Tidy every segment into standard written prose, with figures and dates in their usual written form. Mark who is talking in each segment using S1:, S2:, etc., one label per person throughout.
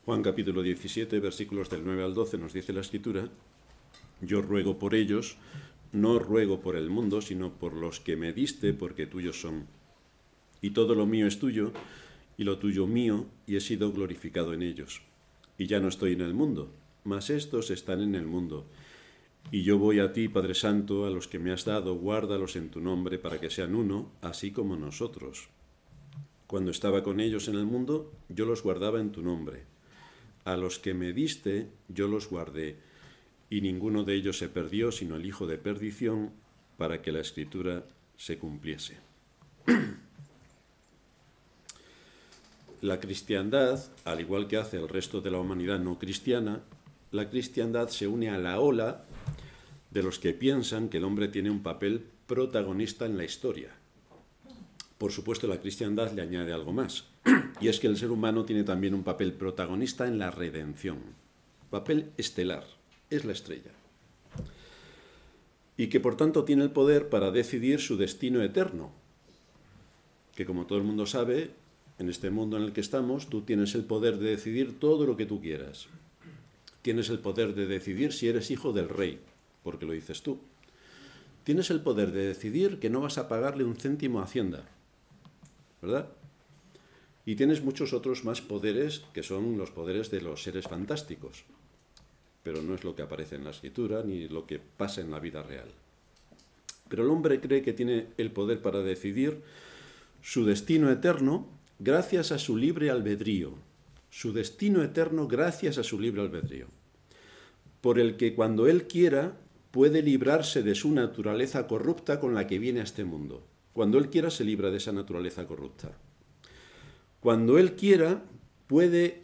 S1: Juan capítulo 17, versículos del 9 al 12, nos dice la Escritura: yo ruego por ellos, no ruego por el mundo, sino por los que me diste, porque tuyos son. Y todo lo mío es tuyo, y lo tuyo mío, y he sido glorificado en ellos. Y ya no estoy en el mundo, mas estos están en el mundo. Y yo voy a ti, Padre Santo, a los que me has dado, guárdalos en tu nombre, para que sean uno, así como nosotros. Cuando estaba con ellos en el mundo, yo los guardaba en tu nombre. A los que me diste, yo los guardé, y ninguno de ellos se perdió, sino el hijo de perdición, para que la Escritura se cumpliese. La cristiandad, al igual que hace el resto de la humanidad no cristiana, la cristiandad se une a la ola de los que piensan que el hombre tiene un papel protagonista en la historia. Por supuesto, la cristiandad le añade algo más, y es que el ser humano tiene también un papel protagonista en la redención. Papel estelar, es la estrella. Y que por tanto tiene el poder para decidir su destino eterno. Que como todo el mundo sabe, en este mundo en el que estamos, tú tienes el poder de decidir todo lo que tú quieras. Tienes el poder de decidir si eres hijo del rey, porque lo dices tú. Tienes el poder de decidir que no vas a pagarle un céntimo a Hacienda, ¿verdad? Y tienes muchos otros más poderes, que son los poderes de los seres fantásticos. Pero no es lo que aparece en la Escritura, ni lo que pasa en la vida real. Pero el hombre cree que tiene el poder para decidir su destino eterno gracias a su libre albedrío. Su destino eterno gracias a su libre albedrío. Por el que cuando él quiera puede librarse de su naturaleza corrupta con la que viene a este mundo. Cuando él quiera se libra de esa naturaleza corrupta. Cuando él quiera puede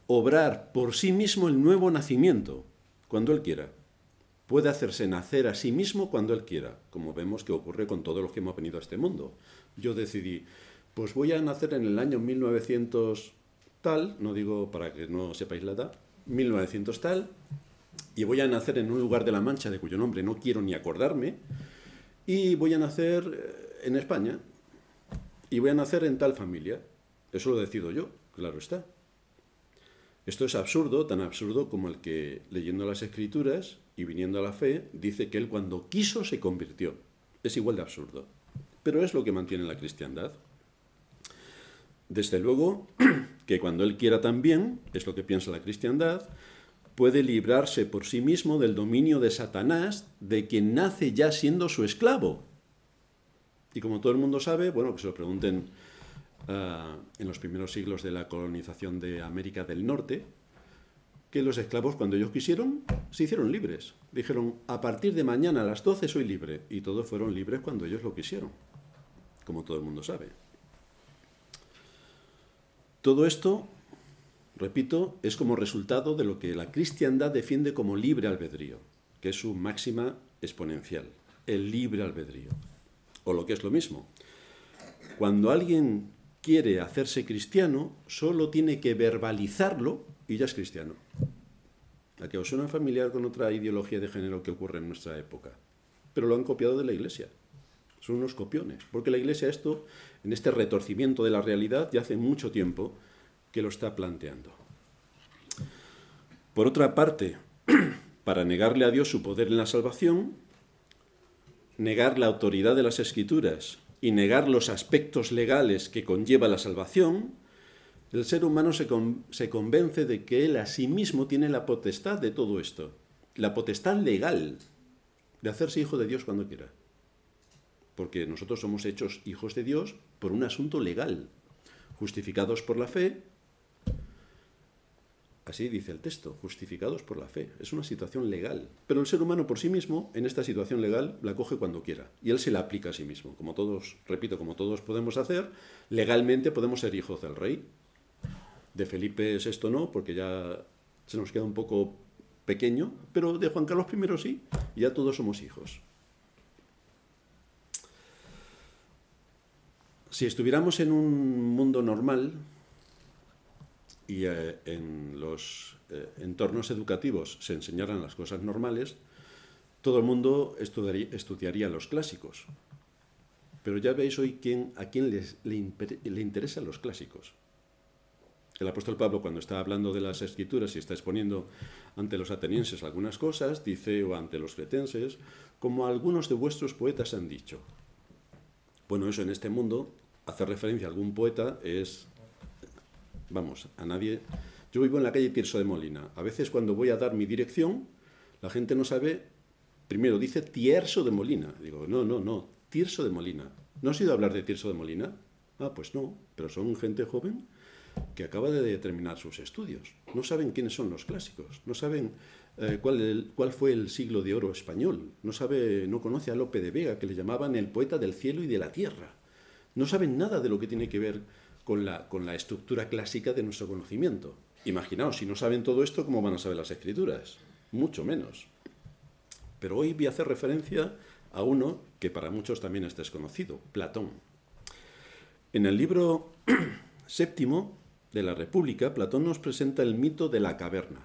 S1: obrar por sí mismo el nuevo nacimiento, cuando él quiera. Puede hacerse nacer a sí mismo cuando él quiera, como vemos que ocurre con todos los que hemos venido a este mundo. Yo decidí, pues voy a nacer en el año 1900 tal, no digo para que no sepáis la edad, 1900 tal, y voy a nacer en un lugar de La Mancha de cuyo nombre no quiero ni acordarme, y voy a nacer en España, y voy a nacer en tal familia. Eso lo decido yo, claro está. Esto es absurdo, tan absurdo como el que, leyendo las Escrituras y viniendo a la fe, dice que él cuando quiso se convirtió. Es igual de absurdo. Pero es lo que mantiene la cristiandad. Desde luego que cuando él quiera también, es lo que piensa la cristiandad, puede librarse por sí mismo del dominio de Satanás, de quien nace ya siendo su esclavo. Y como todo el mundo sabe, bueno, que se lo pregunten en los primeros siglos de la colonización de América del Norte, que los esclavos, cuando ellos quisieron, se hicieron libres. Dijeron, a partir de mañana a las 12 soy libre. Y todos fueron libres cuando ellos lo quisieron, como todo el mundo sabe. Todo esto, repito, es como resultado de lo que la cristiandad defiende como libre albedrío, que es su máxima exponencial, el libre albedrío. O lo que es lo mismo, cuando alguien quiere hacerse cristiano, solo tiene que verbalizarlo y ya es cristiano. ¿A que os suena familiar con otra ideología de género que ocurre en nuestra época? Pero lo han copiado de la Iglesia. Son unos copiones, porque la Iglesia esto, en este retorcimiento de la realidad, ya hace mucho tiempo que lo está planteando. Por otra parte, para negarle a Dios su poder en la salvación, negar la autoridad de las Escrituras y negar los aspectos legales que conlleva la salvación, el ser humano se convence de que él a sí mismo tiene la potestad de todo esto, la potestad legal de hacerse hijo de Dios cuando quiera. Porque nosotros somos hechos hijos de Dios por un asunto legal, justificados por la fe. Así dice el texto, justificados por la fe. Es una situación legal. Pero el ser humano por sí mismo, en esta situación legal, la coge cuando quiera. Y él se la aplica a sí mismo. Como todos, repito, como todos podemos hacer, legalmente podemos ser hijos del rey. De Felipe VI no, porque ya se nos queda un poco pequeño, pero de Juan Carlos I sí, y ya todos somos hijos. Si estuviéramos en un mundo normal, y en los entornos educativos se enseñaran las cosas normales, todo el mundo estudiaría los clásicos. Pero ya veis hoy a quién le interesan los clásicos. El apóstol Pablo, cuando está hablando de las Escrituras y está exponiendo ante los atenienses algunas cosas, dice, o ante los cretenses, como algunos de vuestros poetas han dicho. Bueno, eso en este mundo, hacer referencia a algún poeta es, vamos, a nadie. Yo vivo en la calle Tirso de Molina. A veces cuando voy a dar mi dirección, la gente no sabe, primero dice Tierso de Molina. Digo, no, Tirso de Molina. ¿No has oído hablar de Tirso de Molina? Ah, pues no, pero son gente joven que acaba de terminar sus estudios. No saben quiénes son los clásicos, no saben cuál fue el siglo de oro español, no conoce a Lope de Vega, que le llamaban el poeta del cielo y de la tierra. No saben nada de lo que tiene que ver con la estructura clásica de nuestro conocimiento. Imaginaos, si no saben todo esto, ¿cómo van a saber las Escrituras? Mucho menos. Pero hoy voy a hacer referencia a uno que para muchos también es desconocido, Platón. En el libro séptimo de la República, Platón nos presenta el mito de la caverna.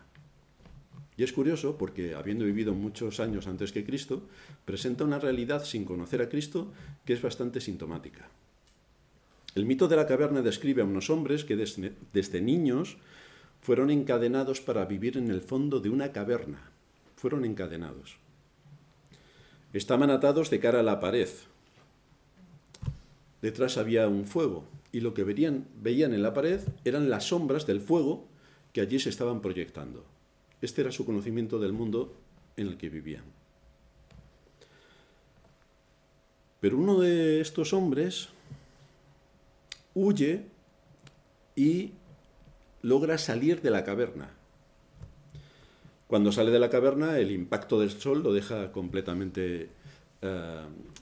S1: Y es curioso porque, habiendo vivido muchos años antes que Cristo, presenta una realidad sin conocer a Cristo que es bastante sintomática. El mito de la caverna describe a unos hombres que desde niños fueron encadenados para vivir en el fondo de una caverna. Fueron encadenados. Estaban atados de cara a la pared. Detrás había un fuego. Y lo que veían en la pared eran las sombras del fuego que allí se estaban proyectando. Este era su conocimiento del mundo en el que vivían. Pero uno de estos hombres huye y logra salir de la caverna. Cuando sale de la caverna, el impacto del sol lo deja completamente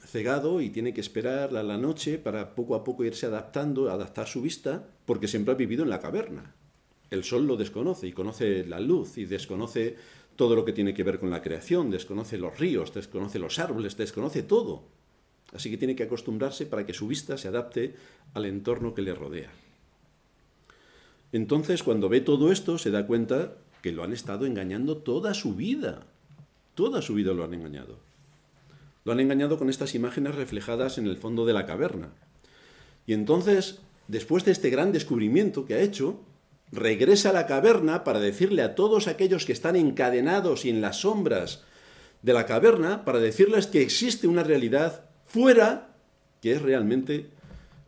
S1: cegado y tiene que esperar a la noche para poco a poco irse adaptar su vista, porque siempre ha vivido en la caverna. El sol lo desconoce y conoce la luz y desconoce todo lo que tiene que ver con la creación, desconoce los ríos, desconoce los árboles, desconoce todo. Así que tiene que acostumbrarse para que su vista se adapte al entorno que le rodea. Entonces, cuando ve todo esto, se da cuenta que lo han estado engañando toda su vida. Toda su vida lo han engañado. Lo han engañado con estas imágenes reflejadas en el fondo de la caverna. Y entonces, después de este gran descubrimiento que ha hecho, regresa a la caverna para decirle a todos aquellos que están encadenados y en las sombras de la caverna, para decirles que existe una realidad fuera que es realmente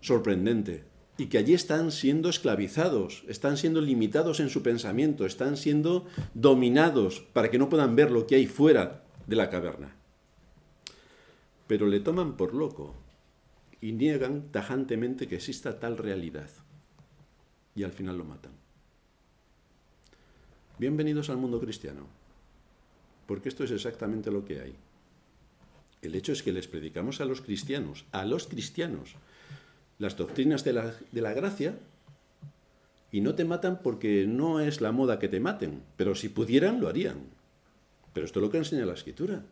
S1: sorprendente y que allí están siendo esclavizados, están siendo limitados en su pensamiento, están siendo dominados para que no puedan ver lo que hay fuera de la caverna. Pero le toman por loco y niegan tajantemente que exista tal realidad. Y al final lo matan. Bienvenidos al mundo cristiano, porque esto es exactamente lo que hay. El hecho es que les predicamos a los cristianos, las doctrinas de la gracia, y no te matan porque no es la moda que te maten, pero si pudieran, lo harían. Pero esto es lo que enseña la Escritura.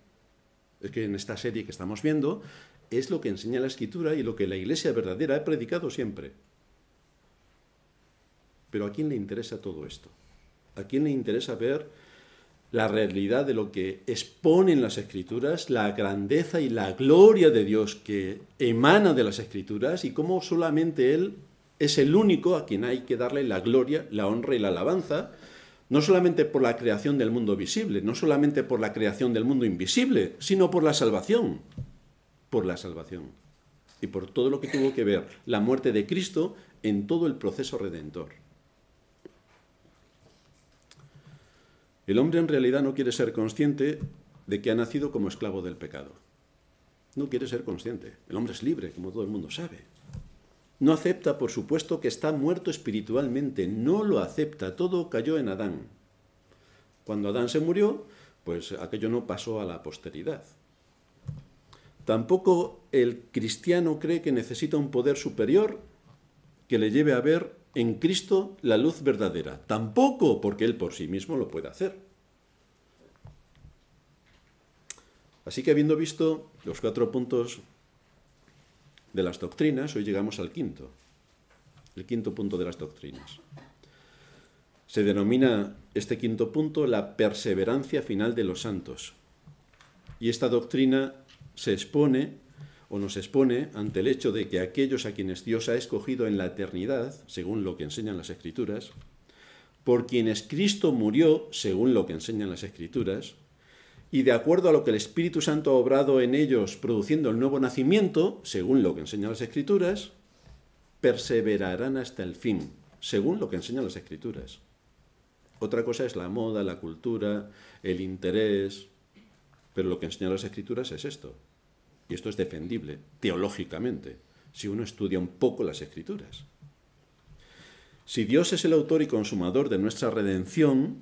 S1: Es que en esta serie que estamos viendo es lo que enseña la Escritura y lo que la Iglesia verdadera ha predicado siempre. Pero ¿a quién le interesa todo esto? ¿A quién le interesa ver la realidad de lo que exponen las Escrituras, la grandeza y la gloria de Dios que emana de las Escrituras y cómo solamente Él es el único a quien hay que darle la gloria, la honra y la alabanza, no solamente por la creación del mundo visible, no solamente por la creación del mundo invisible, sino por la salvación, y por todo lo que tuvo que ver la muerte de Cristo en todo el proceso redentor. El hombre en realidad no quiere ser consciente de que ha nacido como esclavo del pecado. No quiere ser consciente. El hombre es libre, como todo el mundo sabe. No acepta, por supuesto, que está muerto espiritualmente. No lo acepta. Todo cayó en Adán. Cuando Adán se murió, pues aquello no pasó a la posteridad. Tampoco el cristiano cree que necesita un poder superior que le lleve a ver en Cristo la luz verdadera. Tampoco porque él por sí mismo lo puede hacer. Así que habiendo visto los 4 puntos de las doctrinas, hoy llegamos al quinto. El quinto punto de las doctrinas. Se denomina este quinto punto la perseverancia final de los santos. Y esta doctrina se expone o nos expone ante el hecho de que aquellos a quienes Dios ha escogido en la eternidad, según lo que enseñan las Escrituras, por quienes Cristo murió, según lo que enseñan las Escrituras, y de acuerdo a lo que el Espíritu Santo ha obrado en ellos produciendo el nuevo nacimiento, según lo que enseñan las Escrituras, perseverarán hasta el fin, según lo que enseñan las Escrituras. Otra cosa es la moda, la cultura, el interés, pero lo que enseñan las Escrituras es esto. Y esto es defendible teológicamente, si uno estudia un poco las Escrituras. Si Dios es el autor y consumador de nuestra redención,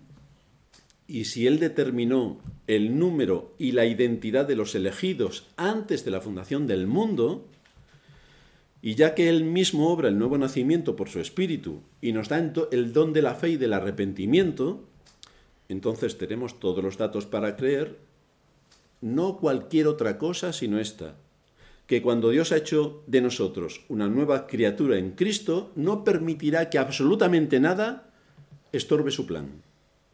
S1: y si Él determinó el número y la identidad de los elegidos antes de la fundación del mundo, y ya que Él mismo obra el nuevo nacimiento por su Espíritu y nos da el don de la fe y del arrepentimiento, entonces tenemos todos los datos para creer, no cualquier otra cosa sino esta, que cuando Dios ha hecho de nosotros una nueva criatura en Cristo, no permitirá que absolutamente nada estorbe su plan.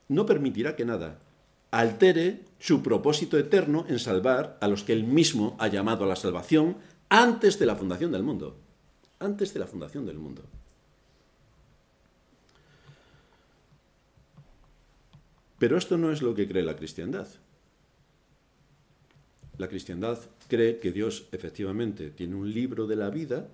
S1: No permitirá que nada altere su propósito eterno en salvar a los que Él mismo ha llamado a la salvación antes de la fundación del mundo. Antes de la fundación del mundo. Pero esto no es lo que cree la cristiandad. La cristiandad cree que Dios efectivamente tiene un libro de la vida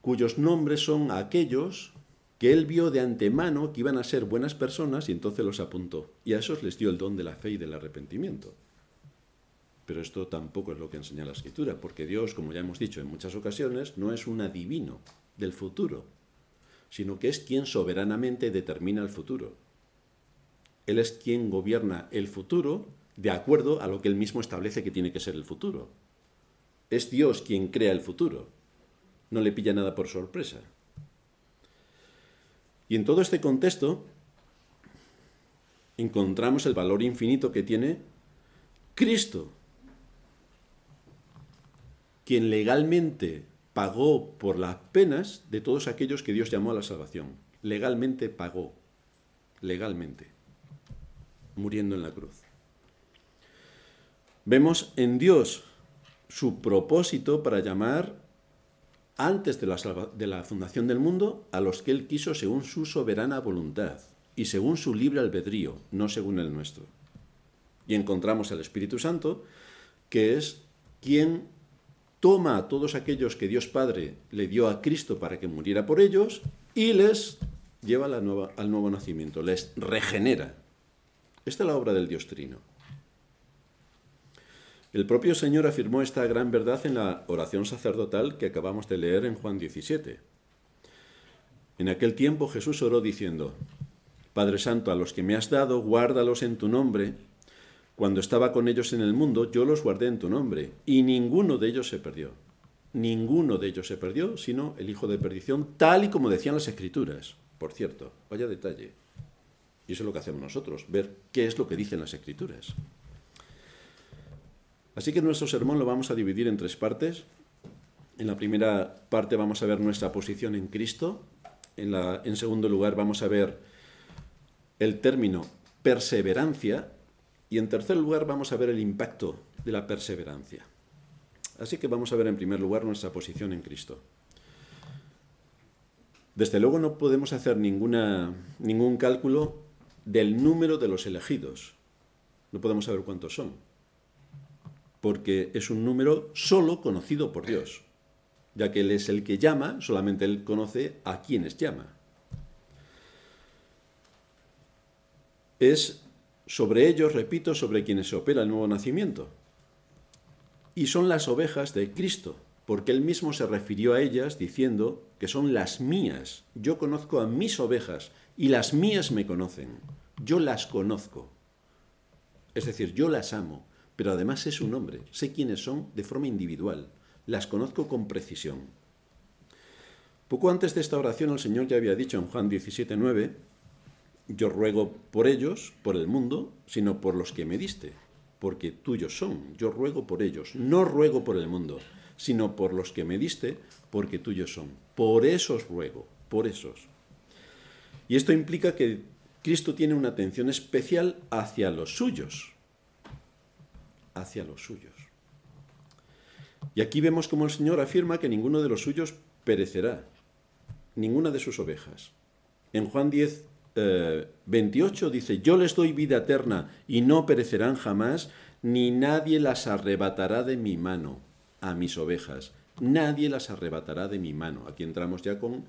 S1: cuyos nombres son aquellos que Él vio de antemano que iban a ser buenas personas y entonces los apuntó. Y a esos les dio el don de la fe y del arrepentimiento. Pero esto tampoco es lo que enseña la Escritura, porque Dios, como ya hemos dicho en muchas ocasiones, no es un adivino del futuro, sino que es quien soberanamente determina el futuro. Él es quien gobierna el futuro de acuerdo a lo que Él mismo establece que tiene que ser el futuro. Es Dios quien crea el futuro. No le pilla nada por sorpresa. Y en todo este contexto encontramos el valor infinito que tiene Cristo, quien legalmente pagó por las penas de todos aquellos que Dios llamó a la salvación. Legalmente pagó, legalmente, muriendo en la cruz. Vemos en Dios su propósito para llamar antes de la fundación del mundo a los que Él quiso según su soberana voluntad y según su libre albedrío, no según el nuestro. Y encontramos al Espíritu Santo, que es quien toma a todos aquellos que Dios Padre le dio a Cristo para que muriera por ellos y les lleva al nuevo nacimiento, les regenera. Esta es la obra del Dios Trino. El propio Señor afirmó esta gran verdad en la oración sacerdotal que acabamos de leer en Juan 17. En aquel tiempo Jesús oró diciendo: Padre Santo, a los que me has dado, guárdalos en tu nombre. Cuando estaba con ellos en el mundo, yo los guardé en tu nombre, y ninguno de ellos se perdió. Ninguno de ellos se perdió, sino el hijo de perdición, tal y como decían las Escrituras. Por cierto, vaya detalle. Y eso es lo que hacemos nosotros, ver qué es lo que dicen las Escrituras. Así que nuestro sermón lo vamos a dividir en 3 partes. En la primera parte vamos a ver nuestra posición en Cristo. En segundo lugar vamos a ver el término perseverancia. Y en tercer lugar vamos a ver el impacto de la perseverancia. Así que vamos a ver en primer lugar nuestra posición en Cristo. Desde luego no podemos hacer ningún cálculo del número de los elegidos. No podemos saber cuántos son, porque es un número solo conocido por Dios, ya que Él es el que llama, solamente Él conoce a quienes llama. Es sobre ellos, repito, sobre quienes se opera el nuevo nacimiento. Y son las ovejas de Cristo, porque Él mismo se refirió a ellas diciendo que son las mías. Yo conozco a mis ovejas y las mías me conocen. Yo las conozco. Es decir, yo las amo, pero además sé su nombre, sé quiénes son de forma individual. Las conozco con precisión. Poco antes de esta oración el Señor ya había dicho en Juan 17:9: yo ruego por ellos, por el mundo, sino por los que me diste, porque tuyos son. Yo ruego por ellos, no ruego por el mundo, sino por los que me diste, porque tuyos son. Por esos ruego, por esos. Y esto implica que Cristo tiene una atención especial hacia los suyos. Hacia los suyos. Y aquí vemos como el Señor afirma que ninguno de los suyos perecerá, ninguna de sus ovejas. En Juan 10, 28 dice, yo les doy vida eterna y no perecerán jamás, ni nadie las arrebatará de mi mano, a mis ovejas. Nadie las arrebatará de mi mano. Aquí entramos ya con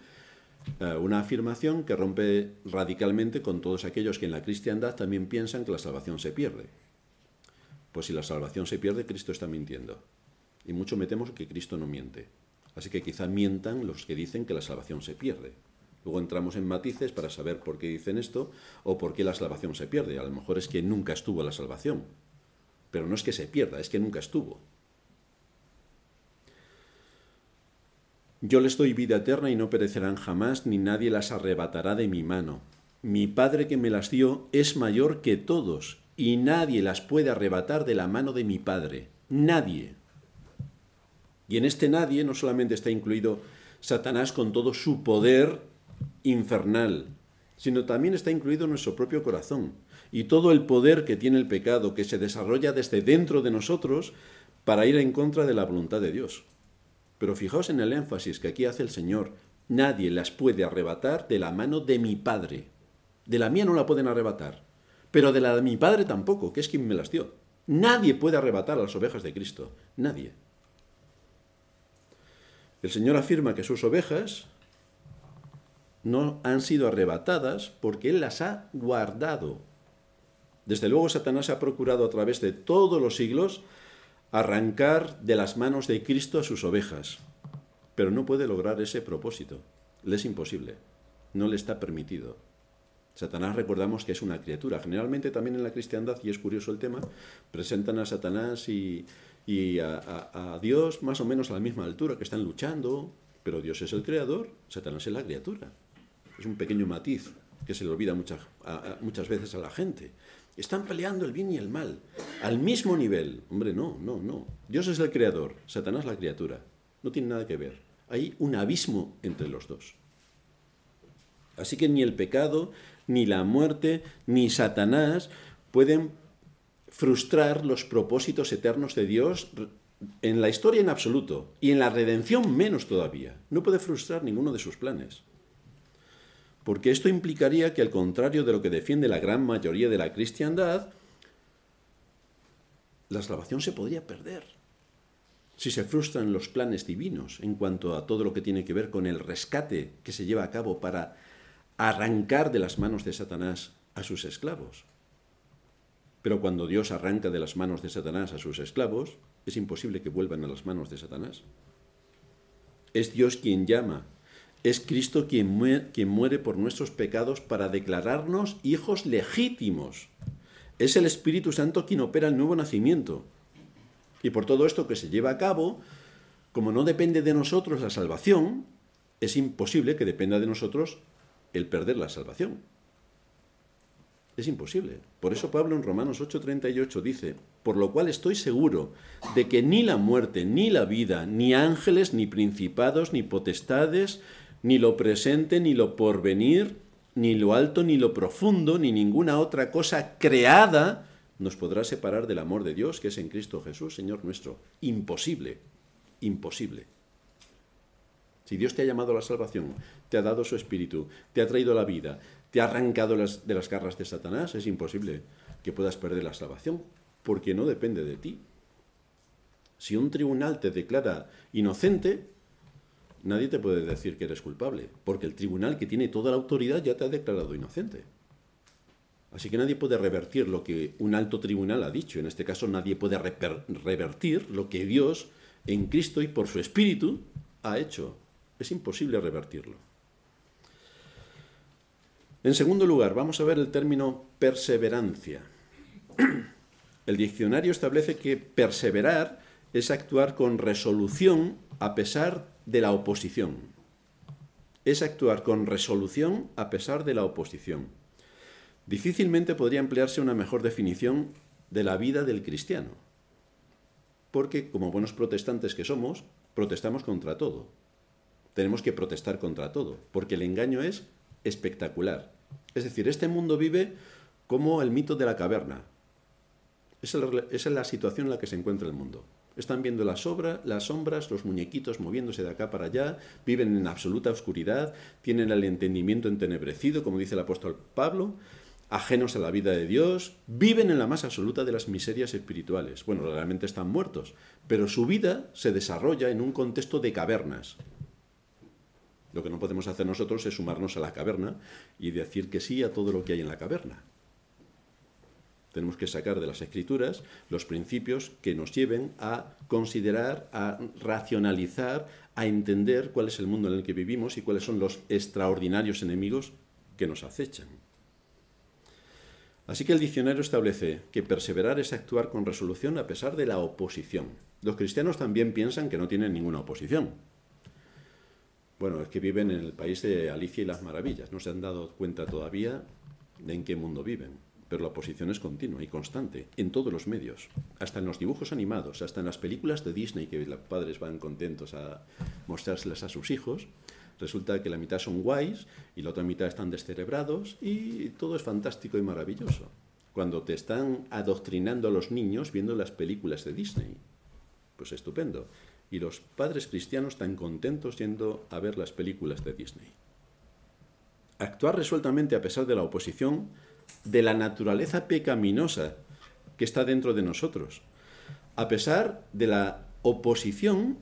S1: una afirmación que rompe radicalmente con todos aquellos que en la cristiandad también piensan que la salvación se pierde. Pues si la salvación se pierde, Cristo está mintiendo. Y mucho me temo que Cristo no miente. Así que quizá mientan los que dicen que la salvación se pierde. Luego entramos en matices para saber por qué dicen esto o por qué la salvación se pierde. A lo mejor es que nunca estuvo la salvación. Pero no es que se pierda, es que nunca estuvo. Yo les doy vida eterna y no perecerán jamás, ni nadie las arrebatará de mi mano. Mi Padre que me las dio es mayor que todos, y nadie las puede arrebatar de la mano de mi Padre. Nadie. Y en este nadie no solamente está incluido Satanás con todo su poder infernal, sino también está incluido nuestro propio corazón y todo el poder que tiene el pecado, que se desarrolla desde dentro de nosotros para ir en contra de la voluntad de Dios. Pero fijaos en el énfasis que aquí hace el Señor. Nadie las puede arrebatar de la mano de mi Padre. De la mía no la pueden arrebatar, pero de la de mi Padre tampoco, que es quien me las dio. Nadie puede arrebatar a las ovejas de Cristo. Nadie. El Señor afirma que sus ovejas no han sido arrebatadas porque Él las ha guardado. Desde luego Satanás ha procurado a través de todos los siglos arrancar de las manos de Cristo a sus ovejas, pero no puede lograr ese propósito. Le es imposible, no le está permitido. Satanás, recordamos que es una criatura. Generalmente también en la cristiandad, y es curioso el tema, presentan a Satanás y a Dios más o menos a la misma altura, que están luchando, pero Dios es el creador, Satanás es la criatura. Es un pequeño matiz que se le olvida muchas veces a la gente. Están peleando el bien y el mal, al mismo nivel. Hombre, no. Dios es el creador, Satanás la criatura. No tiene nada que ver. Hay un abismo entre los dos. Así que ni el pecado, ni la muerte, ni Satanás pueden frustrar los propósitos eternos de Dios en la historia en absoluto, y en la redención menos todavía. No puede frustrar ninguno de sus planes. Porque esto implicaría que, al contrario de lo que defiende la gran mayoría de la cristiandad, la salvación se podría perder si se frustran los planes divinos en cuanto a todo lo que tiene que ver con el rescate que se lleva a cabo para arrancar de las manos de Satanás a sus esclavos. Pero cuando Dios arranca de las manos de Satanás a sus esclavos, es imposible que vuelvan a las manos de Satanás. Es Dios quien llama. Es Cristo quien muere por nuestros pecados para declararnos hijos legítimos. Es el Espíritu Santo quien opera el nuevo nacimiento. Y por todo esto que se lleva a cabo, como no depende de nosotros la salvación, es imposible que dependa de nosotros el perder la salvación. Es imposible. Por eso Pablo en Romanos 8:38 dice, por lo cual estoy seguro de que ni la muerte, ni la vida, ni ángeles, ni principados, ni potestades, ni lo presente, ni lo porvenir, ni lo alto, ni lo profundo, ni ninguna otra cosa creada nos podrá separar del amor de Dios que es en Cristo Jesús, Señor nuestro. Imposible, imposible. Si Dios te ha llamado a la salvación, te ha dado su Espíritu, te ha traído la vida, te ha arrancado de las garras de Satanás, es imposible que puedas perder la salvación, porque no depende de ti. Si un tribunal te declara inocente, nadie te puede decir que eres culpable, porque el tribunal, que tiene toda la autoridad, ya te ha declarado inocente. Así que nadie puede revertir lo que un alto tribunal ha dicho. En este caso, nadie puede revertir lo que Dios, en Cristo y por su Espíritu, ha hecho. Es imposible revertirlo. En segundo lugar, vamos a ver el término perseverancia. El diccionario establece que perseverar es actuar con resolución a pesar de la oposición. Es actuar con resolución a pesar de la oposición. Difícilmente podría emplearse una mejor definición de la vida del cristiano, porque como buenos protestantes que somos, protestamos contra todo. Tenemos que protestar contra todo, porque el engaño es espectacular. Es decir, este mundo vive como el mito de la caverna. Esa es la situación en la que se encuentra el mundo. Están viendo las sombras, los muñequitos moviéndose de acá para allá, viven en absoluta oscuridad, tienen el entendimiento entenebrecido, como dice el apóstol Pablo, ajenos a la vida de Dios, viven en la más absoluta de las miserias espirituales. Bueno, realmente están muertos, pero su vida se desarrolla en un contexto de cavernas. Lo que no podemos hacer nosotros es sumarnos a la caverna y decir que sí a todo lo que hay en la caverna. Tenemos que sacar de las Escrituras los principios que nos lleven a considerar, a racionalizar, a entender cuál es el mundo en el que vivimos y cuáles son los extraordinarios enemigos que nos acechan. Así que el diccionario establece que perseverar es actuar con resolución a pesar de la oposición. Los cristianos también piensan que no tienen ninguna oposición. Bueno, es que viven en el país de Alicia y las Maravillas. No se han dado cuenta todavía de en qué mundo viven. Pero la oposición es continua y constante, en todos los medios. Hasta en los dibujos animados, hasta en las películas de Disney, que los padres van contentos a mostrárselas a sus hijos. Resulta que la mitad son guays y la otra mitad están descerebrados y todo es fantástico y maravilloso. Cuando te están adoctrinando a los niños viendo las películas de Disney. Pues estupendo. Y los padres cristianos tan contentos yendo a ver las películas de Disney. Actuar resueltamente a pesar de la oposición de la naturaleza pecaminosa que está dentro de nosotros. A pesar de la oposición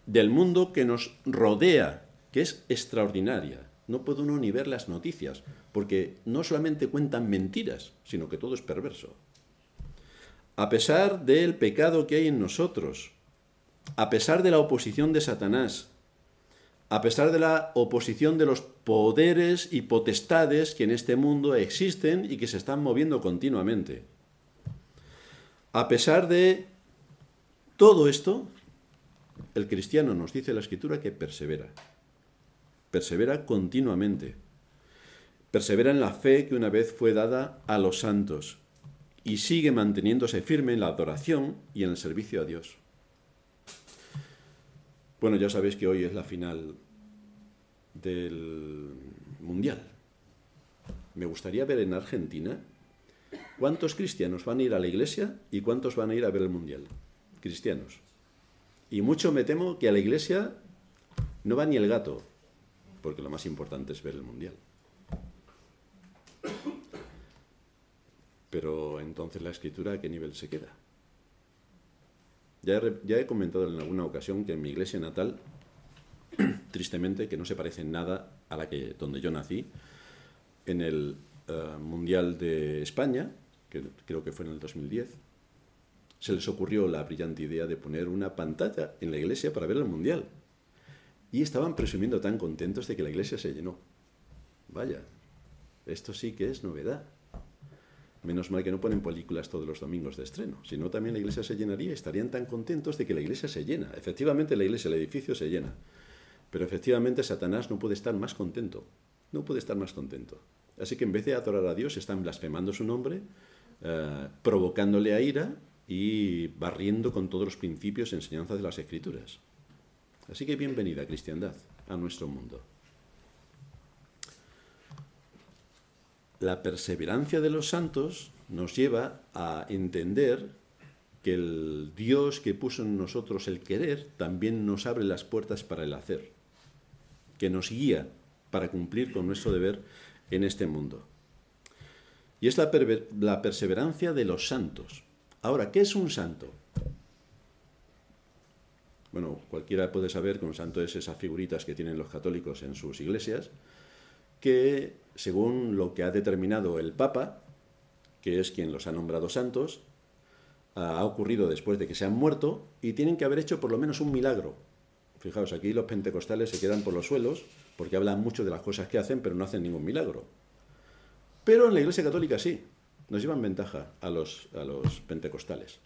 S1: del mundo que nos rodea, que es extraordinaria. No puede uno ni ver las noticias, porque no solamente cuentan mentiras, sino que todo es perverso. A pesar del pecado que hay en nosotros, a pesar de la oposición de Satanás, a pesar de la oposición de los poderes y potestades que en este mundo existen y que se están moviendo continuamente. A pesar de todo esto, el cristiano nos dice la Escritura que persevera. Persevera continuamente. Persevera en la fe que una vez fue dada a los santos y sigue manteniéndose firme en la adoración y en el servicio a Dios. Bueno, ya sabéis que hoy es la final del Mundial. Me gustaría ver en Argentina cuántos cristianos van a ir a la iglesia y cuántos van a ir a ver el Mundial. Cristianos. Y mucho me temo que a la iglesia no va ni el gato, porque lo más importante es ver el Mundial. Pero entonces la Escritura, ¿a qué nivel se queda? Ya he comentado en alguna ocasión que en mi iglesia natal, tristemente, que no se parece en nada a la que donde yo nací, en el Mundial de España, que creo que fue en el 2010, se les ocurrió la brillante idea de poner una pantalla en la iglesia para ver el Mundial. Y estaban presumiendo tan contentos de que la iglesia se llenó. Vaya, esto sí que es novedad. Menos mal que no ponen películas todos los domingos de estreno. Si no, también la iglesia se llenaría y estarían tan contentos de que la iglesia se llena. Efectivamente, la iglesia, el edificio se llena. Pero efectivamente, Satanás no puede estar más contento. No puede estar más contento. Así que en vez de adorar a Dios, están blasfemando su nombre, provocándole a ira y barriendo con todos los principios y enseñanzas de las Escrituras. Así que bienvenida, cristiandad, a nuestro mundo. La perseverancia de los santos nos lleva a entender que el Dios que puso en nosotros el querer también nos abre las puertas para el hacer, que nos guía para cumplir con nuestro deber en este mundo. Y es la perseverancia de los santos. Ahora, ¿qué es un santo? Bueno, cualquiera puede saber que un santo es esas figuritas que tienen los católicos en sus iglesias, que según lo que ha determinado el Papa, que es quien los ha nombrado santos, ha ocurrido después de que se han muerto y tienen que haber hecho por lo menos un milagro. Fijaos, aquí los pentecostales se quedan por los suelos porque hablan mucho de las cosas que hacen, pero no hacen ningún milagro. Pero en la Iglesia Católica sí, nos llevan ventaja a los pentecostales,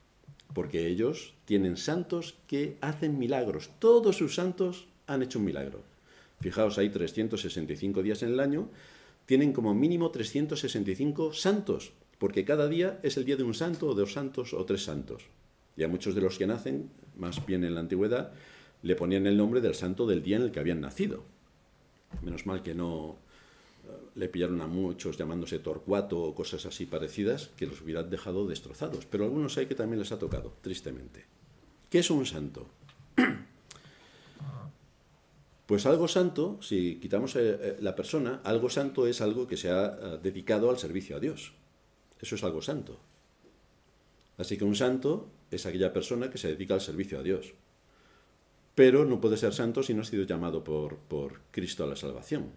S1: porque ellos tienen santos que hacen milagros. Todos sus santos han hecho un milagro. Fijaos, hay 365 días en el año, tienen como mínimo 365 santos, porque cada día es el día de un santo, o 2 santos, o 3 santos. Y a muchos de los que nacen, más bien en la antigüedad, le ponían el nombre del santo del día en el que habían nacido. Menos mal que no le pillaron a muchos llamándose Torcuato o cosas así parecidas, que los hubieran dejado destrozados. Pero algunos hay que también les ha tocado, tristemente. ¿Qué es un santo? Pues algo santo, si quitamos la persona, algo santo es algo que se ha dedicado al servicio a Dios. Eso es algo santo. Así que un santo es aquella persona que se dedica al servicio a Dios. Pero no puede ser santo si no ha sido llamado por Cristo a la salvación.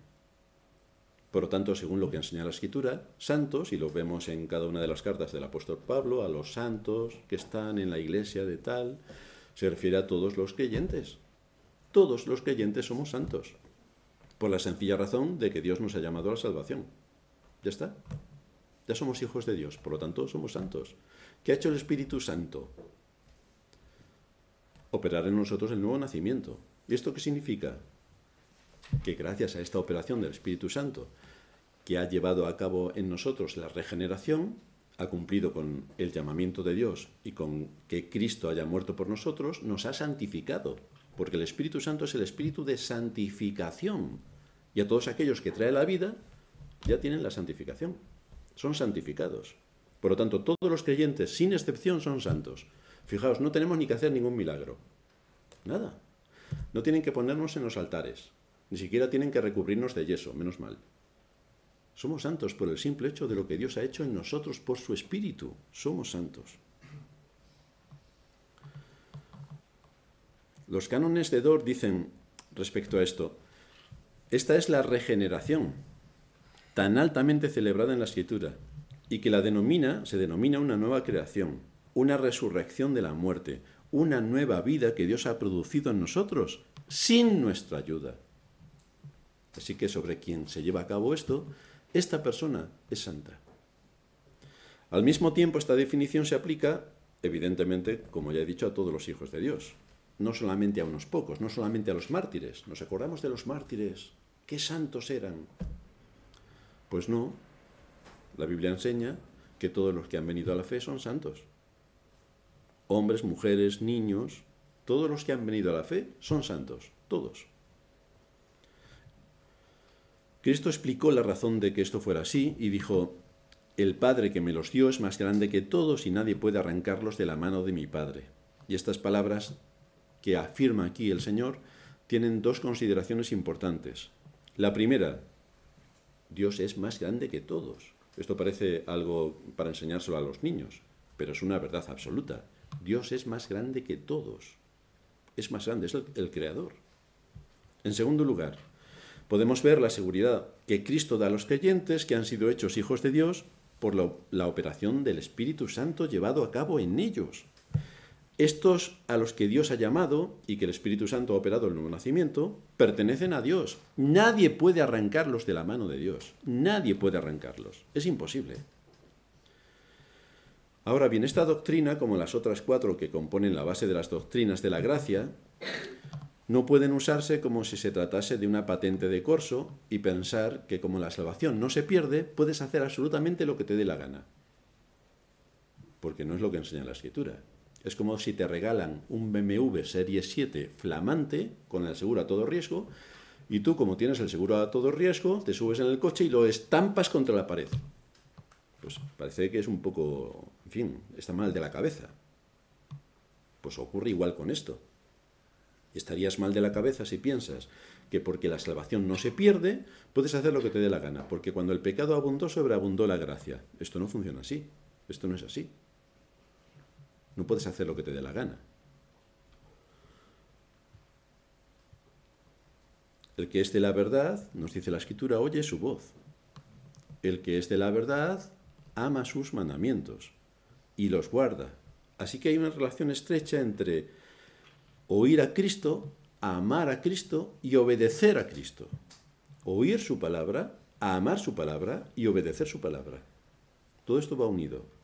S1: Por lo tanto, según lo que enseña la Escritura, santos, y lo vemos en cada una de las cartas del apóstol Pablo, a los santos que están en la iglesia de tal, se refiere a todos los creyentes. Todos los creyentes somos santos, por la sencilla razón de que Dios nos ha llamado a la salvación. Ya está. Ya somos hijos de Dios, por lo tanto somos santos. ¿Qué ha hecho el Espíritu Santo? Operar en nosotros el nuevo nacimiento. ¿Y esto qué significa? Que gracias a esta operación del Espíritu Santo, que ha llevado a cabo en nosotros la regeneración, ha cumplido con el llamamiento de Dios y con que Cristo haya muerto por nosotros, nos ha santificado. Porque el Espíritu Santo es el espíritu de santificación. Y a todos aquellos que trae la vida, ya tienen la santificación. Son santificados. Por lo tanto, todos los creyentes, sin excepción, son santos. Fijaos, no tenemos ni que hacer ningún milagro. Nada. No tienen que ponernos en los altares. Ni siquiera tienen que recubrirnos de yeso, menos mal. Somos santos por el simple hecho de lo que Dios ha hecho en nosotros por su Espíritu. Somos santos. Los cánones de Dort dicen respecto a esto, esta es la regeneración, tan altamente celebrada en la Escritura, y que se denomina una nueva creación, una resurrección de la muerte, una nueva vida que Dios ha producido en nosotros, sin nuestra ayuda. Así que sobre quien se lleva a cabo esto, esta persona es santa. Al mismo tiempo, esta definición se aplica, evidentemente, como ya he dicho, a todos los hijos de Dios. No solamente a unos pocos, no solamente a los mártires. ¿Nos acordamos de los mártires? ¿Qué santos eran? Pues no. La Biblia enseña que todos los que han venido a la fe son santos. Hombres, mujeres, niños, todos los que han venido a la fe son santos, todos. Cristo explicó la razón de que esto fuera así y dijo, el Padre que me los dio es más grande que todos y nadie puede arrancarlos de la mano de mi Padre. Y estas palabras que afirma aquí el Señor tienen dos consideraciones importantes. La primera, Dios es más grande que todos. Esto parece algo para enseñárselo a los niños, pero es una verdad absoluta. Dios es más grande que todos. Es más grande, es el Creador. En segundo lugar, podemos ver la seguridad que Cristo da a los creyentes que han sido hechos hijos de Dios por la operación del Espíritu Santo llevado a cabo en ellos. Estos a los que Dios ha llamado y que el Espíritu Santo ha operado el nuevo nacimiento, pertenecen a Dios. Nadie puede arrancarlos de la mano de Dios. Nadie puede arrancarlos. Es imposible. Ahora bien, esta doctrina, como las otras 4 que componen la base de las doctrinas de la gracia, no pueden usarse como si se tratase de una patente de corso y pensar que como la salvación no se pierde, puedes hacer absolutamente lo que te dé la gana. Porque no es lo que enseña la Escritura. Es como si te regalan un BMW Serie 7 flamante con el seguro a todo riesgo y tú, como tienes el seguro a todo riesgo, te subes en el coche y lo estampas contra la pared. Pues parece que es un poco, en fin, está mal de la cabeza. Pues ocurre igual con esto. Estarías mal de la cabeza si piensas que porque la salvación no se pierde, puedes hacer lo que te dé la gana, porque cuando el pecado abundó, sobreabundó la gracia. Esto no funciona así. Esto no es así. No puedes hacer lo que te dé la gana. El que es de la verdad, nos dice la Escritura, oye su voz. El que es de la verdad, ama sus mandamientos y los guarda. Así que hay una relación estrecha entre oír a Cristo, amar a Cristo y obedecer a Cristo. Oír su palabra, amar su palabra y obedecer su palabra. Todo esto va unido.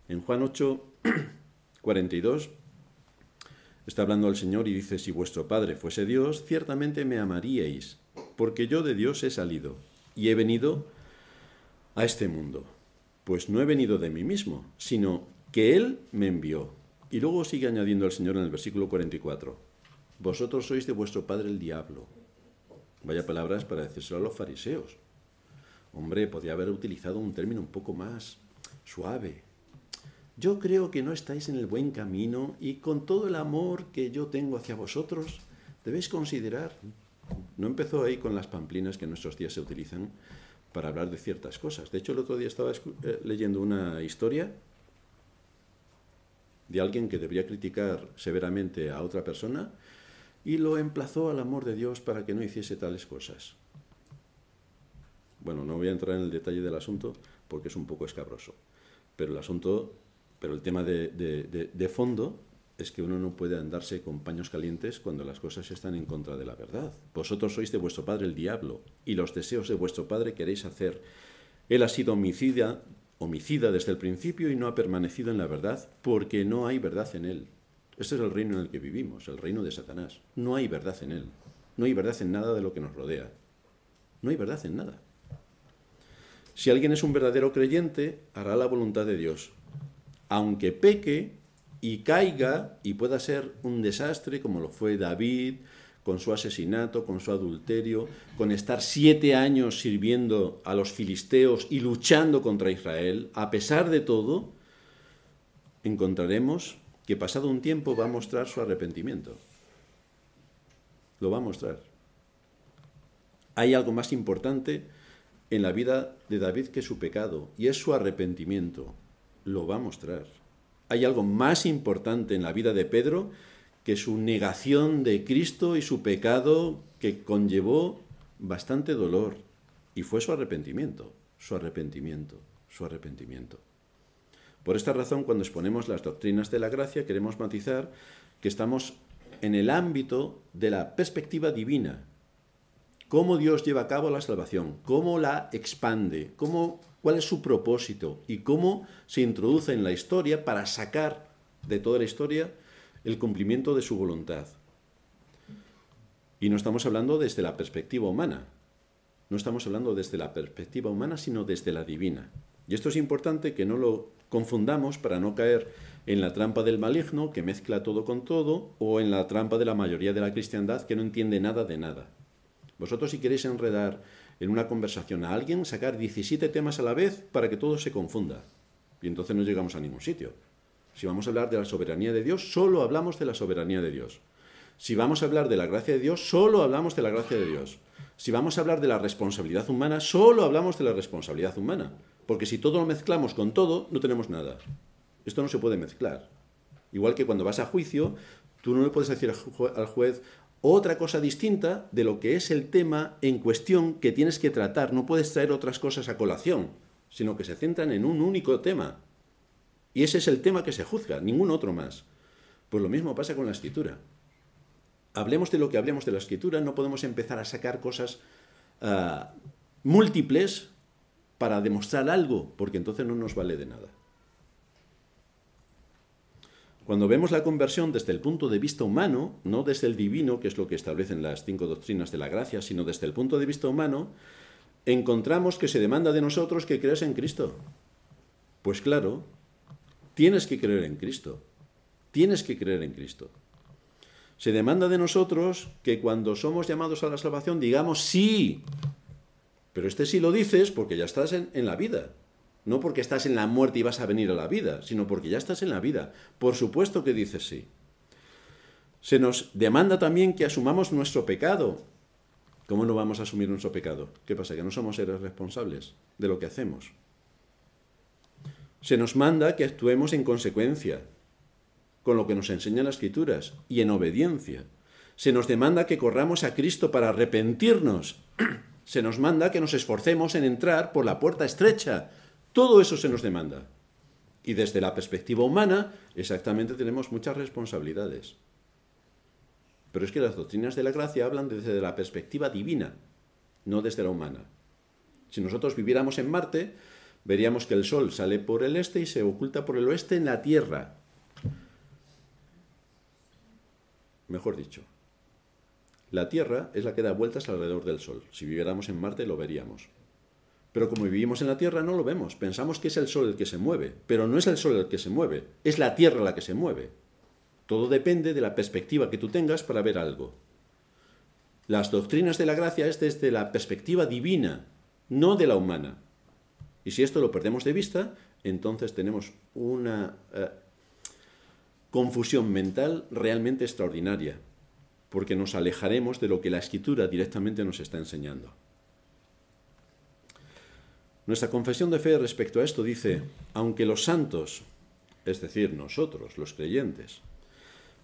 S1: En Juan 8, 42, está hablando el Señor y dice, si vuestro Padre fuese Dios, ciertamente me amaríais, porque yo de Dios he salido y he venido a este mundo. Pues no he venido de mí mismo, sino que Él me envió. Y luego sigue añadiendo el Señor en el versículo 44, vosotros sois de vuestro padre el diablo. Vaya palabras para decírselo a los fariseos. Hombre, podría haber utilizado un término un poco más suave. yo creo que no estáis en el buen camino y con todo el amor que yo tengo hacia vosotros, debéis considerar. No empezó ahí con las pamplinas que en nuestros días se utilizan para hablar de ciertas cosas. De hecho, el otro día estaba leyendo una historia de alguien que debería criticar severamente a otra persona y lo emplazó al amor de Dios para que no hiciese tales cosas. Bueno, no voy a entrar en el detalle del asunto porque es un poco escabroso, pero el tema de fondo es que uno no puede andarse con paños calientes cuando las cosas están en contra de la verdad. Vosotros sois de vuestro padre el diablo, y los deseos de vuestro padre queréis hacer. Él ha sido homicida desde el principio y no ha permanecido en la verdad, porque no hay verdad en él. Este es el reino en el que vivimos, el reino de Satanás. No hay verdad en él. No hay verdad en nada de lo que nos rodea. No hay verdad en nada. Si alguien es un verdadero creyente, hará la voluntad de Dios. Aunque peque y caiga y pueda ser un desastre, como lo fue David, con su asesinato, con su adulterio, con estar 7 años sirviendo a los filisteos y luchando contra Israel, a pesar de todo, encontraremos que pasado un tiempo va a mostrar su arrepentimiento. Lo va a mostrar. Hay algo más importante en la vida de David que su pecado, y es su arrepentimiento. Lo va a mostrar. Hay algo más importante en la vida de Pedro que su negación de Cristo y su pecado, que conllevó bastante dolor, y fue su arrepentimiento, su arrepentimiento, su arrepentimiento. Por esta razón, cuando exponemos las doctrinas de la gracia, queremos matizar que estamos en el ámbito de la perspectiva divina. Cómo Dios lleva a cabo la salvación, cómo la expande, cuál es su propósito y cómo se introduce en la historia para sacar de toda la historia el cumplimiento de su voluntad. Y no estamos hablando desde la perspectiva humana, no estamos hablando desde la perspectiva humana, sino desde la divina. Y esto es importante que no lo confundamos para no caer en la trampa del maligno, que mezcla todo con todo, o en la trampa de la mayoría de la cristiandad, que no entiende nada de nada. Vosotros, si queréis enredar en una conversación a alguien, sacar 17 temas a la vez para que todo se confunda. Y entonces no llegamos a ningún sitio. Si vamos a hablar de la soberanía de Dios, solo hablamos de la soberanía de Dios. Si vamos a hablar de la gracia de Dios, solo hablamos de la gracia de Dios. Si vamos a hablar de la responsabilidad humana, solo hablamos de la responsabilidad humana. Porque si todo lo mezclamos con todo, no tenemos nada. Esto no se puede mezclar. Igual que cuando vas a juicio, tú no le puedes decir al juez otra cosa distinta de lo que es el tema en cuestión que tienes que tratar. No puedes traer otras cosas a colación, sino que se centran en un único tema. Y ese es el tema que se juzga, ningún otro más. Pues lo mismo pasa con la Escritura. Hablemos de lo que hablemos de la Escritura, no podemos empezar a sacar cosas múltiples para demostrar algo, porque entonces no nos vale de nada. Cuando vemos la conversión desde el punto de vista humano, no desde el divino, que es lo que establecen las 5 doctrinas de la gracia, sino desde el punto de vista humano, encontramos que se demanda de nosotros que creas en Cristo. Pues claro, tienes que creer en Cristo. Tienes que creer en Cristo. Se demanda de nosotros que cuando somos llamados a la salvación digamos sí. Pero sí lo dices porque ya estás en la vida. No porque estás en la muerte y vas a venir a la vida, sino porque ya estás en la vida. Por supuesto que dices sí. Se nos demanda también que asumamos nuestro pecado. ¿Cómo no vamos a asumir nuestro pecado? ¿Qué pasa? ¿Que no somos seres responsables de lo que hacemos? Se nos manda que actuemos en consecuencia con lo que nos enseñan las Escrituras y en obediencia. Se nos demanda que corramos a Cristo para arrepentirnos. Se nos manda que nos esforcemos en entrar por la puerta estrecha. Todo eso se nos demanda. Y desde la perspectiva humana, exactamente tenemos muchas responsabilidades. Pero es que las doctrinas de la gracia hablan desde la perspectiva divina, no desde la humana. Si nosotros viviéramos en Marte, veríamos que el Sol sale por el este y se oculta por el oeste en la Tierra. Mejor dicho, la Tierra es la que da vueltas alrededor del Sol. Si viviéramos en Marte lo veríamos. Pero como vivimos en la Tierra no lo vemos. Pensamos que es el Sol el que se mueve, pero no es el Sol el que se mueve, es la Tierra la que se mueve. Todo depende de la perspectiva que tú tengas para ver algo. Las doctrinas de la gracia es desde la perspectiva divina, no de la humana. Y si esto lo perdemos de vista, entonces tenemos una confusión mental realmente extraordinaria, porque nos alejaremos de lo que la Escritura directamente nos está enseñando. Nuestra confesión de fe respecto a esto dice: aunque los santos, es decir, nosotros, los creyentes,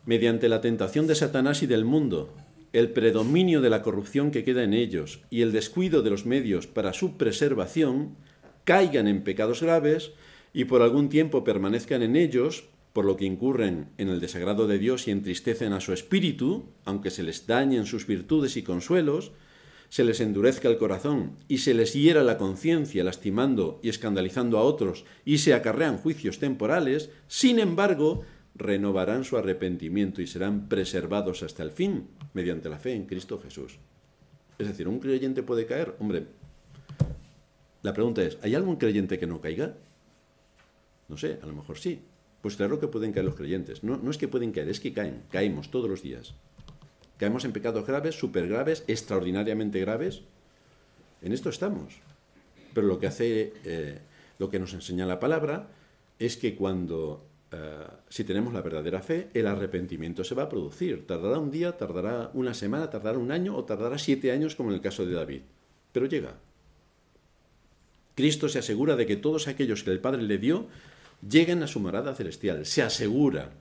S1: mediante la tentación de Satanás y del mundo, el predominio de la corrupción que queda en ellos y el descuido de los medios para su preservación, caigan en pecados graves y por algún tiempo permanezcan en ellos, por lo que incurren en el desagrado de Dios y entristecen a su espíritu, aunque se les dañen sus virtudes y consuelos, se les endurezca el corazón y se les hiera la conciencia, lastimando y escandalizando a otros, y se acarrean juicios temporales, sin embargo, renovarán su arrepentimiento y serán preservados hasta el fin, mediante la fe en Cristo Jesús. Es decir, ¿un creyente puede caer? Hombre, la pregunta es, ¿hay algún creyente que no caiga? No sé, a lo mejor sí. Pues claro que pueden caer los creyentes. No es que pueden caer, es que caen. Caemos todos los días. Caemos en pecados graves, súper graves, extraordinariamente graves. En esto estamos. Pero lo que nos enseña la palabra es que si tenemos la verdadera fe, el arrepentimiento se va a producir. Tardará un día, tardará una semana, tardará un año o tardará 7 años, como en el caso de David. Pero llega. Cristo se asegura de que todos aquellos que el Padre le dio lleguen a su morada celestial. Se asegura.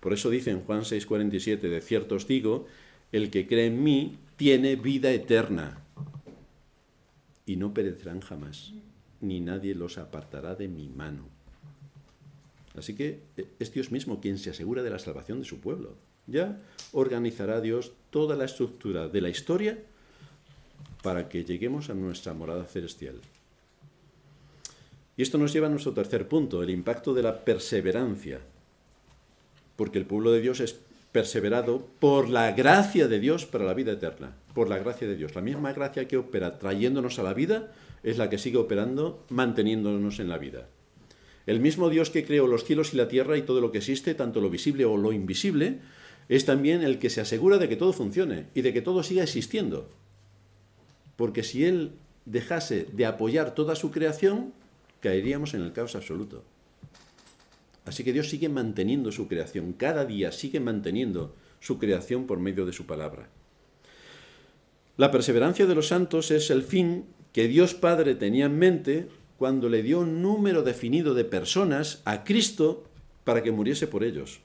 S1: Por eso dice en Juan 6:47, de cierto os digo, el que cree en mí tiene vida eterna y no perecerán jamás, ni nadie los apartará de mi mano. Así que es Dios mismo quien se asegura de la salvación de su pueblo. Ya organizará Dios toda la estructura de la historia para que lleguemos a nuestra morada celestial. Y esto nos lleva a nuestro tercer punto, el impacto de la perseverancia. Porque el pueblo de Dios es perseverado por la gracia de Dios para la vida eterna. Por la gracia de Dios. La misma gracia que opera trayéndonos a la vida es la que sigue operando manteniéndonos en la vida. El mismo Dios que creó los cielos y la tierra y todo lo que existe, tanto lo visible o lo invisible, es también el que se asegura de que todo funcione y de que todo siga existiendo. Porque si Él dejase de apoyar toda su creación, caeríamos en el caos absoluto. Así que Dios sigue manteniendo su creación, cada día sigue manteniendo su creación por medio de su palabra. La perseverancia de los santos es el fin que Dios Padre tenía en mente cuando le dio un número definido de personas a Cristo para que muriese por ellos.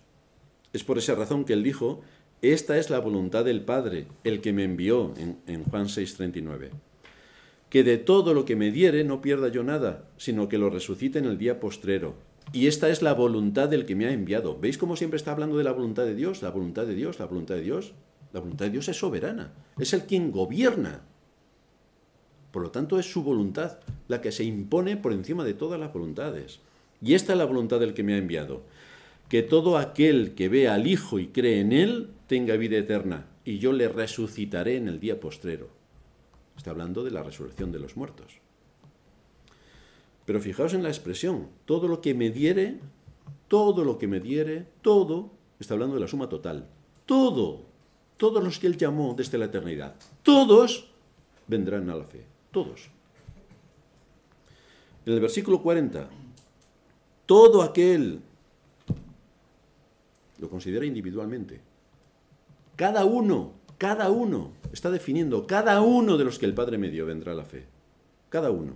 S1: Es por esa razón que Él dijo: esta es la voluntad del Padre, el que me envió, en Juan 6:39. Que de todo lo que me diere no pierda yo nada, sino que lo resucite en el día postrero. Y esta es la voluntad del que me ha enviado. ¿Veis cómo siempre está hablando de la voluntad de Dios? La voluntad de Dios, la voluntad de Dios. La voluntad de Dios es soberana. Es el quien gobierna. Por lo tanto, es su voluntad la que se impone por encima de todas las voluntades. Y esta es la voluntad del que me ha enviado. Que todo aquel que vea al Hijo y cree en Él tenga vida eterna, y yo le resucitaré en el día postrero. Está hablando de la resurrección de los muertos. Pero fijaos en la expresión, todo lo que me diere, todo, está hablando de la suma total. Todos los que Él llamó desde la eternidad, todos vendrán a la fe, todos. En el versículo 40, todo aquel, lo considera individualmente. Cada uno, está definiendo, cada uno de los que el Padre me dio vendrá a la fe. Cada uno.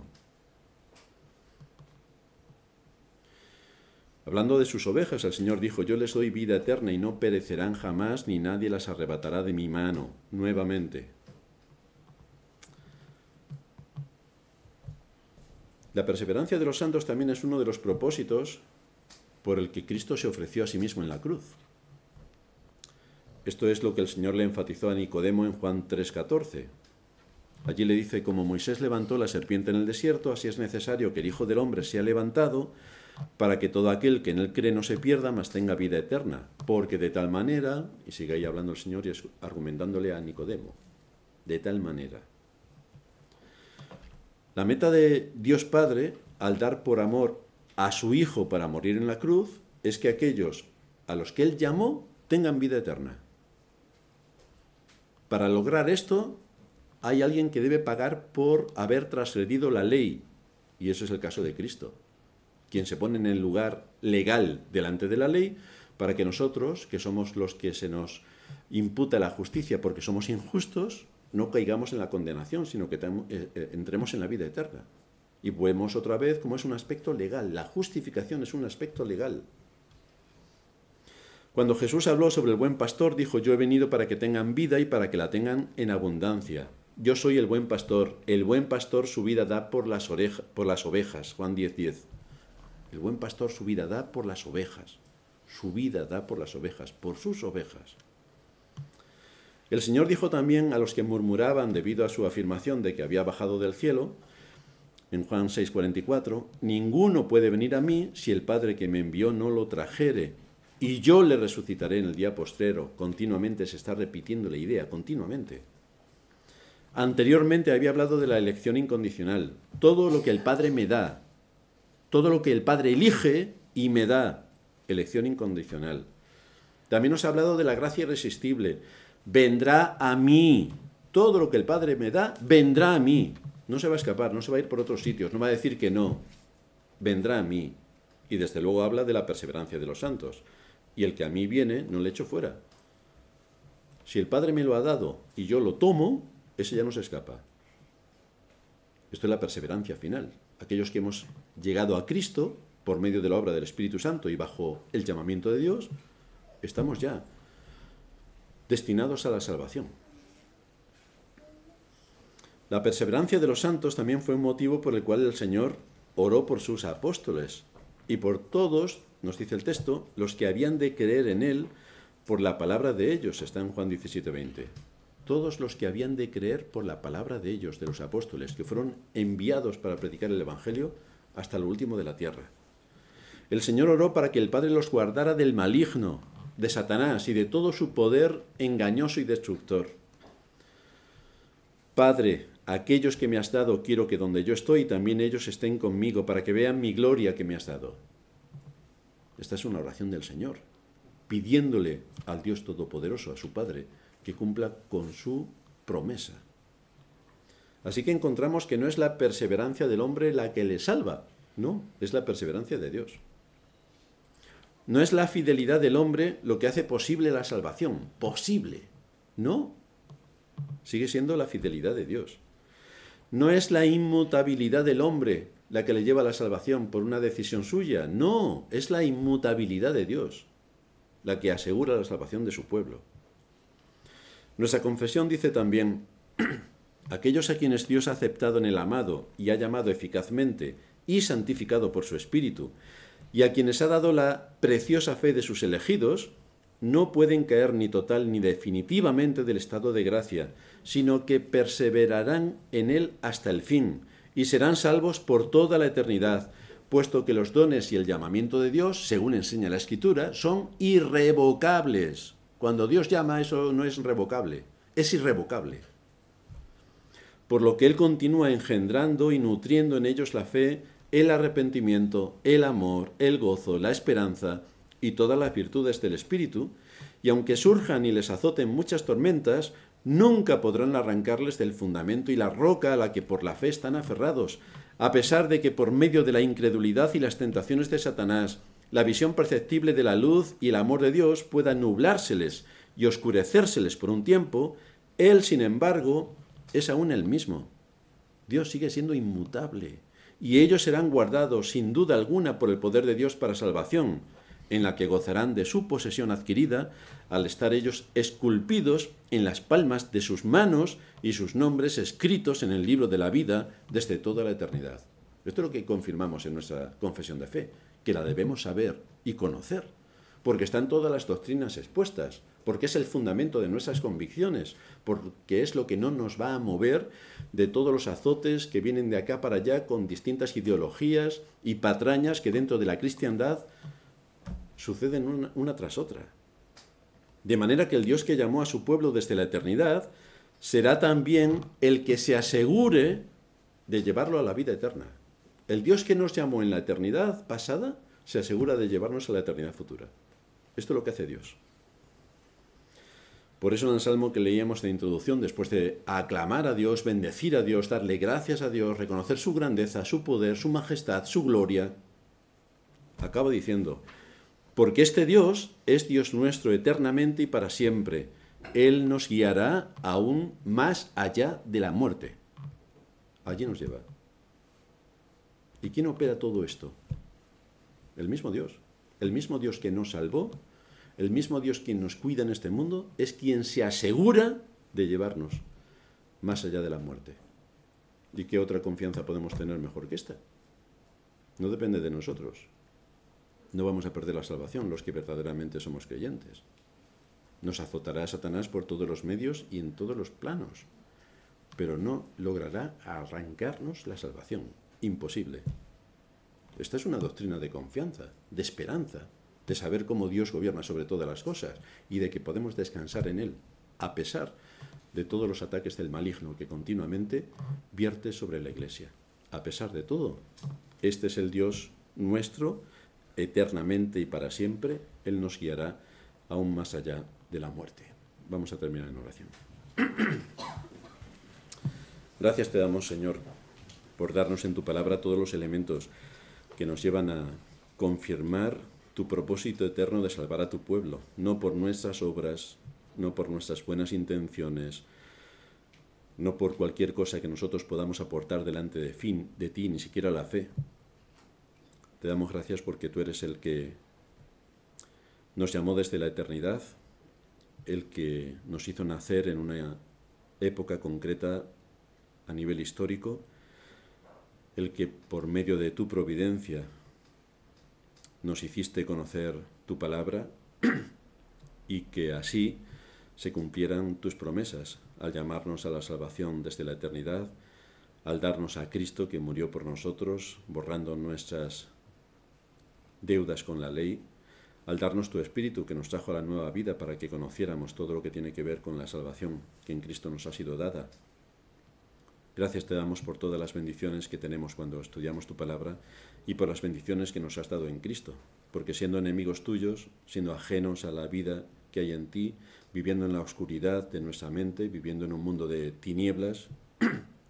S1: Hablando de sus ovejas, el Señor dijo: yo les doy vida eterna y no perecerán jamás, ni nadie las arrebatará de mi mano. Nuevamente. La perseverancia de los santos también es uno de los propósitos por el que Cristo se ofreció a sí mismo en la cruz. Esto es lo que el Señor le enfatizó a Nicodemo en Juan 3:14. Allí le dice: como Moisés levantó la serpiente en el desierto, así es necesario que el Hijo del Hombre sea levantado, para que todo aquel que en él cree no se pierda, mas tenga vida eterna. Porque de tal manera, y sigue ahí hablando el Señor y argumentándole a Nicodemo, de tal manera. La meta de Dios Padre, al dar por amor a su Hijo para morir en la cruz, es que aquellos a los que Él llamó tengan vida eterna. Para lograr esto, hay alguien que debe pagar por haber transgredido la ley, y eso es el caso de Cristo. quien se pone en el lugar legal delante de la ley, para que nosotros, que somos los que se nos imputa la justicia porque somos injustos, no caigamos en la condenación, sino que entremos en la vida eterna. Y vemos otra vez cómo es un aspecto legal. La justificación es un aspecto legal. Cuando Jesús habló sobre el buen pastor, dijo: yo he venido para que tengan vida y para que la tengan en abundancia. Yo soy el buen pastor su vida da por las ovejas. Juan 10:10. El buen pastor su vida da por las ovejas. Su vida da por las ovejas, por sus ovejas. El Señor dijo también a los que murmuraban debido a su afirmación de que había bajado del cielo, en Juan 6:44, ninguno puede venir a mí si el Padre que me envió no lo trajere, y yo le resucitaré en el día postrero. Continuamente se está repitiendo la idea, continuamente. Anteriormente había hablado de la elección incondicional. Todo lo que el Padre me da, todo lo que el Padre elige y me da, elección incondicional. También nos ha hablado de la gracia irresistible. Vendrá a mí. Todo lo que el Padre me da, vendrá a mí. No se va a escapar, no se va a ir por otros sitios, no va a decir que no. Vendrá a mí. Y desde luego habla de la perseverancia de los santos. Y el que a mí viene, no le echo fuera. Si el Padre me lo ha dado y yo lo tomo, ese ya no se escapa. Esto es la perseverancia final. Aquellos que hemos llegado a Cristo por medio de la obra del Espíritu Santo y bajo el llamamiento de Dios, estamos ya destinados a la salvación. La perseverancia de los santos también fue un motivo por el cual el Señor oró por sus apóstoles y por todos, nos dice el texto, los que habían de creer en Él por la palabra de ellos, está en Juan 17:20. Todos los que habían de creer por la palabra de ellos, de los apóstoles, que fueron enviados para predicar el Evangelio hasta lo último de la tierra. El Señor oró para que el Padre los guardara del maligno, de Satanás y de todo su poder engañoso y destructor. Padre, aquellos que me has dado, quiero que donde yo estoy también ellos estén conmigo, para que vean mi gloria que me has dado. Esta es una oración del Señor, pidiéndole al Dios Todopoderoso, a su Padre, que cumpla con su promesa. Así que encontramos que no es la perseverancia del hombre la que le salva, no, es la perseverancia de Dios. No es la fidelidad del hombre lo que hace posible la salvación, posible, no, sigue siendo la fidelidad de Dios. No es la inmutabilidad del hombre la que le lleva a la salvación por una decisión suya, no, es la inmutabilidad de Dios la que asegura la salvación de su pueblo. Nuestra confesión dice también: aquellos a quienes Dios ha aceptado en el amado y ha llamado eficazmente y santificado por su Espíritu, y a quienes ha dado la preciosa fe de sus elegidos, no pueden caer ni total ni definitivamente del estado de gracia, sino que perseverarán en él hasta el fin, y serán salvos por toda la eternidad, puesto que los dones y el llamamiento de Dios, según enseña la Escritura, son irrevocables. Cuando Dios llama, eso no es revocable, es irrevocable. Por lo que Él continúa engendrando y nutriendo en ellos la fe, el arrepentimiento, el amor, el gozo, la esperanza y todas las virtudes del Espíritu, y aunque surjan y les azoten muchas tormentas, nunca podrán arrancarles del fundamento y la roca a la que por la fe están aferrados, a pesar de que por medio de la incredulidad y las tentaciones de Satanás, la visión perceptible de la luz y el amor de Dios pueda nublárseles y oscurecérseles por un tiempo, Él, sin embargo, es aún el mismo. Dios sigue siendo inmutable, y ellos serán guardados sin duda alguna por el poder de Dios para salvación, en la que gozarán de su posesión adquirida al estar ellos esculpidos en las palmas de sus manos y sus nombres escritos en el libro de la vida desde toda la eternidad. Esto es lo que confirmamos en nuestra confesión de fe, que la debemos saber y conocer, porque están todas las doctrinas expuestas, porque es el fundamento de nuestras convicciones, porque es lo que no nos va a mover de todos los azotes que vienen de acá para allá con distintas ideologías y patrañas que dentro de la cristiandad suceden una tras otra. De manera que el Dios que llamó a su pueblo desde la eternidad será también el que se asegure de llevarlo a la vida eterna. El Dios que nos llamó en la eternidad pasada se asegura de llevarnos a la eternidad futura. Esto es lo que hace Dios. Por eso en el salmo que leíamos de introducción, después de aclamar a Dios, bendecir a Dios, darle gracias a Dios, reconocer su grandeza, su poder, su majestad, su gloria, Acaba diciendo, porque este Dios es Dios nuestro eternamente y para siempre. Él nos guiará aún más allá de la muerte. Allí nos lleva. ¿Y quién opera todo esto? El mismo Dios. El mismo Dios que nos salvó, el mismo Dios quien nos cuida en este mundo, es quien se asegura de llevarnos más allá de la muerte. ¿Y qué otra confianza podemos tener mejor que esta? No depende de nosotros. No vamos a perder la salvación los que verdaderamente somos creyentes. Nos azotará Satanás por todos los medios y en todos los planos, pero no logrará arrancarnos la salvación. Imposible. Esta es una doctrina de confianza, de esperanza, de saber cómo Dios gobierna sobre todas las cosas y de que podemos descansar en Él, a pesar de todos los ataques del maligno que continuamente vierte sobre la Iglesia. A pesar de todo, este es el Dios nuestro, eternamente y para siempre. Él nos guiará aún más allá de la muerte. Vamos a terminar en oración. Gracias te damos, Señor, por darnos en tu palabra todos los elementos que nos llevan a confirmar tu propósito eterno de salvar a tu pueblo, no por nuestras obras, no por nuestras buenas intenciones, no por cualquier cosa que nosotros podamos aportar delante de ti, ni siquiera la fe. Te damos gracias porque tú eres el que nos llamó desde la eternidad, el que nos hizo nacer en una época concreta a nivel histórico, el que por medio de tu providencia nos hiciste conocer tu palabra y que así se cumplieran tus promesas al llamarnos a la salvación desde la eternidad, al darnos a Cristo que murió por nosotros, borrando nuestras deudas con la ley, al darnos tu Espíritu que nos trajo a la nueva vida para que conociéramos todo lo que tiene que ver con la salvación que en Cristo nos ha sido dada. Gracias te damos por todas las bendiciones que tenemos cuando estudiamos tu palabra y por las bendiciones que nos has dado en Cristo, porque siendo enemigos tuyos, siendo ajenos a la vida que hay en ti, viviendo en la oscuridad de nuestra mente, viviendo en un mundo de tinieblas,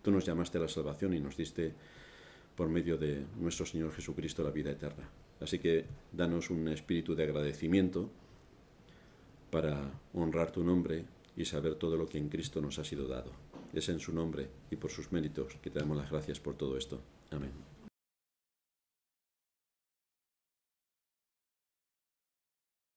S1: tú nos llamaste a la salvación y nos diste por medio de nuestro Señor Jesucristo la vida eterna. Así que danos un espíritu de agradecimiento para honrar tu nombre y saber todo lo que en Cristo nos ha sido dado. Es en su nombre y por sus méritos que te damos las gracias por todo esto. Amén.